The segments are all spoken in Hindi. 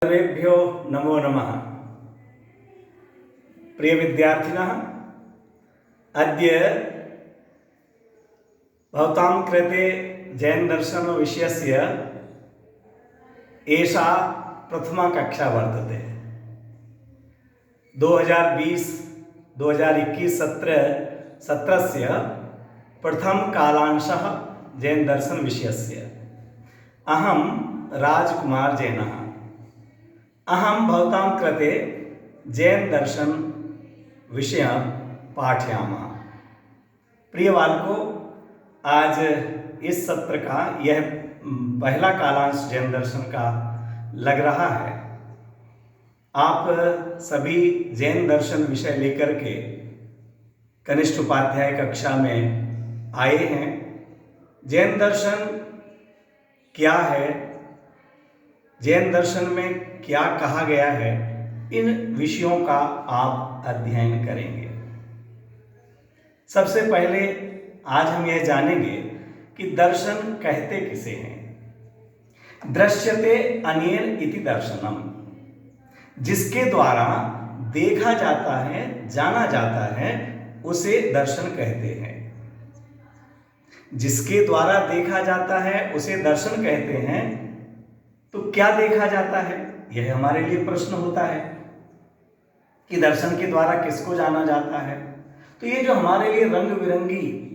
सर्वेभ्यो नमो नमः। प्रिय विद्यार्थिनः, अद्य भवतां कृते जैन दर्शन विषयस्य एषा प्रथमा कक्षा वर्तते। 2020-2021 सत्रस्य प्रथम कालांशः जैन दर्शन विषयस्य। अहं राजकुमार जैनः। अहं भवतां कृते जैन दर्शन विषय पाठयामः। प्रिय बालकों, आज इस सत्र का यह पहला कालांश जैन दर्शन का लग रहा है। आप सभी जैन दर्शन विषय लेकर के कनिष्ठ उपाध्याय कक्षा में आए हैं। जैन दर्शन क्या है, जैन दर्शन में क्या कहा गया है, इन विषयों का आप अध्ययन करेंगे। सबसे पहले आज हम यह जानेंगे कि दर्शन कहते किसे हैं। दृश्यते अनेन इति दर्शनम, जिसके द्वारा देखा जाता है, जाना जाता है, उसे दर्शन कहते हैं। जिसके द्वारा देखा जाता है उसे दर्शन कहते हैं। तो क्या देखा जाता है, यह हमारे लिए प्रश्न होता है कि दर्शन के द्वारा किसको जाना जाता है। तो ये जो हमारे लिए रंग बिरंगी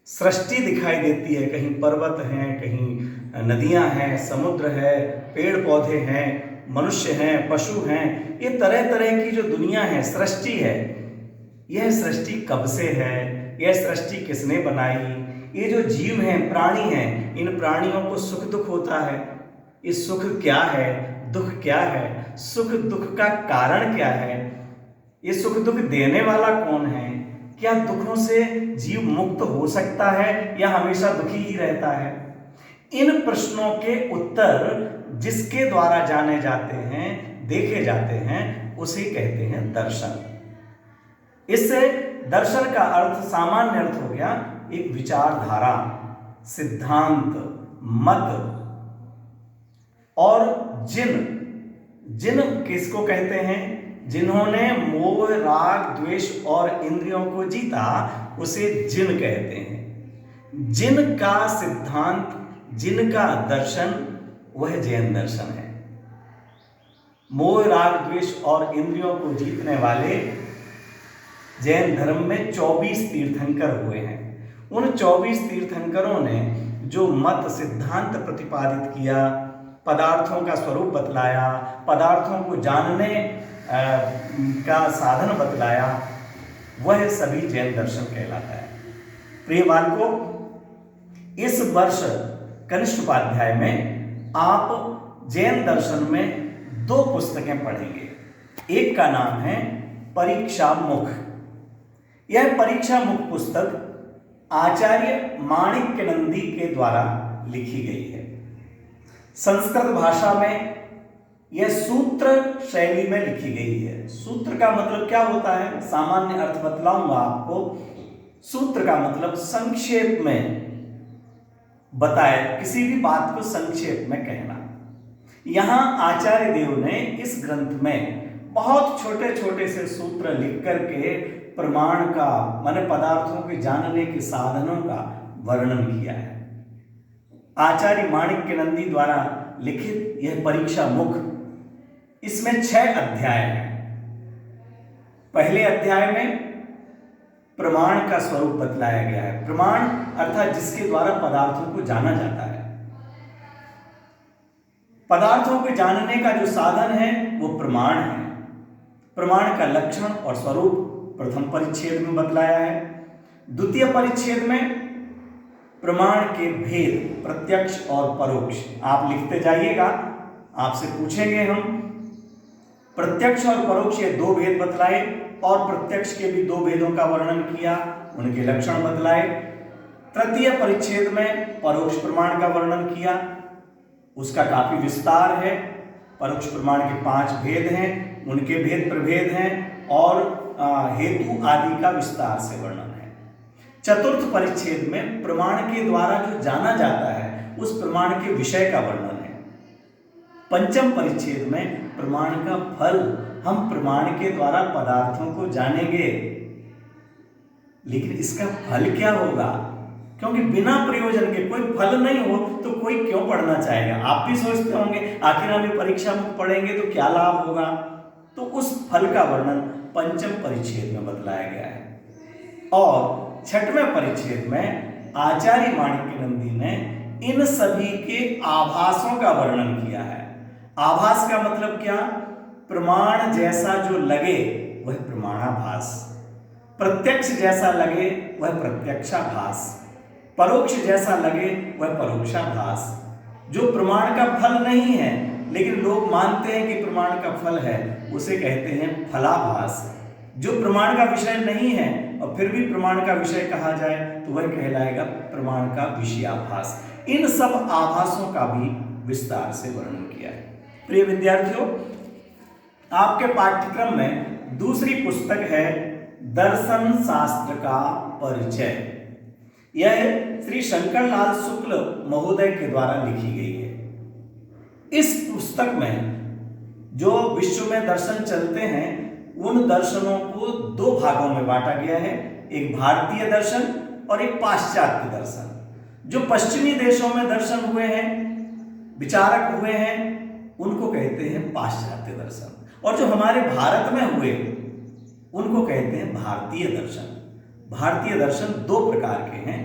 सृष्टि दिखाई देती है, कहीं पर्वत हैं, कहीं नदियां हैं, समुद्र है, पेड़ पौधे हैं, मनुष्य हैं, पशु हैं, ये तरह तरह की जो दुनिया है, सृष्टि है, यह सृष्टि कब से है, यह सृष्टि किसने बनाई। ये जो जीव हैं, प्राणी हैं, इन प्राणियों को सुख दुख होता है। ये सुख क्या है, दुख क्या है, सुख दुख का कारण क्या है, ये सुख दुख देने वाला कौन है, क्या दुखों से जीव मुक्त हो सकता है या हमेशा दुखी ही रहता है। इन प्रश्नों के उत्तर जिसके द्वारा जाने जाते हैं, देखे जाते हैं, उसे कहते हैं दर्शन। इससे दर्शन का अर्थ, सामान्य अर्थ हो गया एक विचारधारा, सिद्धांत, मत। और जिन किसको कहते हैं, जिन्होंने मोह, राग, द्वेष और इंद्रियों को जीता, उसे जिन कहते हैं। जिनका सिद्धांत, जिनका दर्शन, वह जैन दर्शन है। मोह, राग, द्वेष और इंद्रियों को जीतने वाले जैन धर्म में 24 तीर्थंकर हुए हैं। उन 24 तीर्थंकरों ने जो मत, सिद्धांत प्रतिपादित किया, पदार्थों का स्वरूप बतलाया, पदार्थों को जानने का साधन बतलाया, वह सभी जैन दर्शन कहलाता है। प्रिय बालकों, इस वर्ष कनिष्ठ उपाध्याय में आप जैन दर्शन में 2 पुस्तकें पढ़ेंगे। एक का नाम है परीक्षा मुख। यह परीक्षा मुख पुस्तक आचार्य माणिक्यनंदी के द्वारा लिखी गई है। संस्कृत भाषा में यह सूत्र शैली में लिखी गई है। सूत्र का मतलब क्या होता है, सामान्य अर्थ बतलाऊंगा आपको। सूत्र का मतलब संक्षेप में बताए, किसी भी बात को संक्षेप में कहना। यहां आचार्य देव ने इस ग्रंथ में बहुत छोटे छोटे से सूत्र लिख करके प्रमाण का, माने पदार्थों के जानने के साधनों का वर्णन किया है। आचार्य माणिक्यनंदी द्वारा लिखित यह परीक्षा मुख, इसमें 6 अध्याय हैं। पहले अध्याय में प्रमाण का स्वरूप बतलाया गया है। प्रमाण अर्थात जिसके द्वारा पदार्थों को जाना जाता है। पदार्थों को जानने का जो साधन है वो प्रमाण है। प्रमाण का लक्षण और स्वरूप प्रथम परिच्छेद में बतलाया है। द्वितीय परिच्छेद में प्रमाण के भेद, प्रत्यक्ष और परोक्ष, आप लिखते जाइएगा, आपसे पूछेंगे हम। प्रत्यक्ष और परोक्ष ये 2 भेद बतलाए, और प्रत्यक्ष के भी 2 भेदों का वर्णन किया, उनके लक्षण बतलाए। तृतीय परिच्छेद में परोक्ष प्रमाण का वर्णन किया, उसका काफी विस्तार है। परोक्ष प्रमाण के 5 भेद हैं, उनके भेद प्रभेद हैं, और हेतु आदि का विस्तार से वर्णन है। चतुर्थ परिच्छेद में प्रमाण के द्वारा जो जाना जाता है, उस प्रमाण के विषय का वर्णन है। पंचम परिच्छेद में प्रमाण का फल, हम प्रमाण के द्वारा पदार्थों को जानेंगे, लेकिन इसका फल क्या होगा? क्योंकि बिना प्रयोजन के कोई फल नहीं हो तो कोई क्यों पढ़ना चाहेगा? आप भी सोचते होंगे आखिर हम परीक्षा में पढ़ेंगे तो क्या लाभ होगा। तो उस फल का वर्णन पंचम परिच्छेद में बतलाया गया है। और छठवें परिच्छेद में आचार्य माणिक्य नंदी ने इन सभी के आभासों का वर्णन किया है। आभास का मतलब क्या? प्रमाण जैसा जो लगे वह प्रमाणाभास, प्रत्यक्ष जैसा लगे वह प्रत्यक्षाभास, परोक्ष जैसा लगे वह परोक्षाभास। जो प्रमाण का फल नहीं है लेकिन लोग मानते हैं कि प्रमाण का फल है, उसे कहते हैं फलाभास। जो प्रमाण का विषय नहीं है और फिर भी प्रमाण का विषय कहा जाए तो वह कहलाएगा प्रमाण का विषयाभास। इन सब आभासों का भी विस्तार से वर्णन किया है। प्रिय विद्यार्थियों, आपके पाठ्यक्रम में दूसरी पुस्तक है दर्शन शास्त्र का परिचय। यह श्री शंकरलाल शुक्ल महोदय के द्वारा लिखी गई है। इस पुस्तक में जो विश्व में दर्शन चलते हैं उन दर्शनों को दो भागों में बांटा गया है, एक भारतीय दर्शन और एक पाश्चात्य दर्शन। जो पश्चिमी देशों में दर्शन हुए हैं, विचारक हुए हैं, उनको कहते हैं पाश्चात्य दर्शन, और जो हमारे भारत में हुए उनको कहते हैं भारतीय दर्शन। भारतीय दर्शन दो प्रकार के हैं,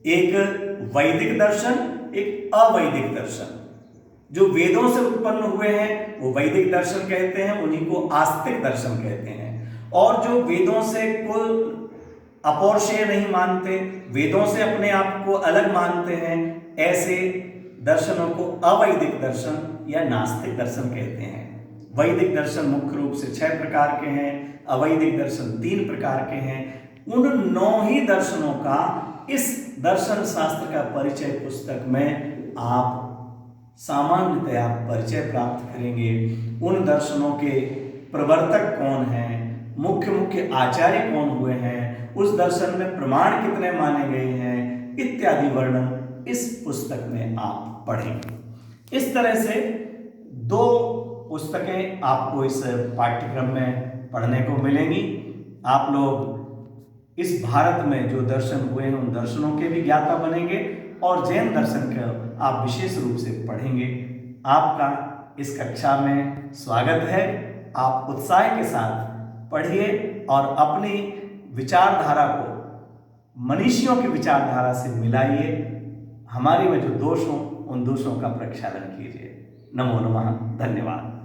एक वैदिक दर्शन, एक अवैदिक दर्शन। जो वेदों से उत्पन्न हुए हैं वो वैदिक दर्शन कहते हैं, उन्हीं को आस्तिक दर्शन कहते हैं। और जो वेदों से कोई अपौरुषेय नहीं मानते, वेदों से अपने आप को अलग मानते हैं, ऐसे दर्शनों को अवैदिक दर्शन या नास्तिक दर्शन कहते हैं। वैदिक दर्शन मुख्य रूप से 6 प्रकार के हैं, अवैदिक दर्शन 3 प्रकार के हैं। उन 9 ही दर्शनों का इस दर्शन शास्त्र का परिचय पुस्तक में आप सामान्यतया परिचय प्राप्त करेंगे। उन दर्शनों के प्रवर्तक कौन हैं, मुख्य मुख्य आचार्य कौन हुए हैं, उस दर्शन में प्रमाण कितने माने गए हैं, इत्यादि वर्णन इस पुस्तक में आप पढ़ेंगे। इस तरह से 2 पुस्तकें आपको इस पाठ्यक्रम में पढ़ने को मिलेंगी। आप लोग इस भारत में जो दर्शन हुए हैं उन दर्शनों के भी ज्ञाता बनेंगे और जैन दर्शन का आप विशेष रूप से पढ़ेंगे। आपका इस कक्षा में स्वागत है। आप उत्साह के साथ पढ़िए और अपनी विचारधारा को मनीषियों की विचारधारा से मिलाइए। हमारे में जो दोष हों उन दोषों का प्रक्षालन कीजिए। नमो नमः। धन्यवाद।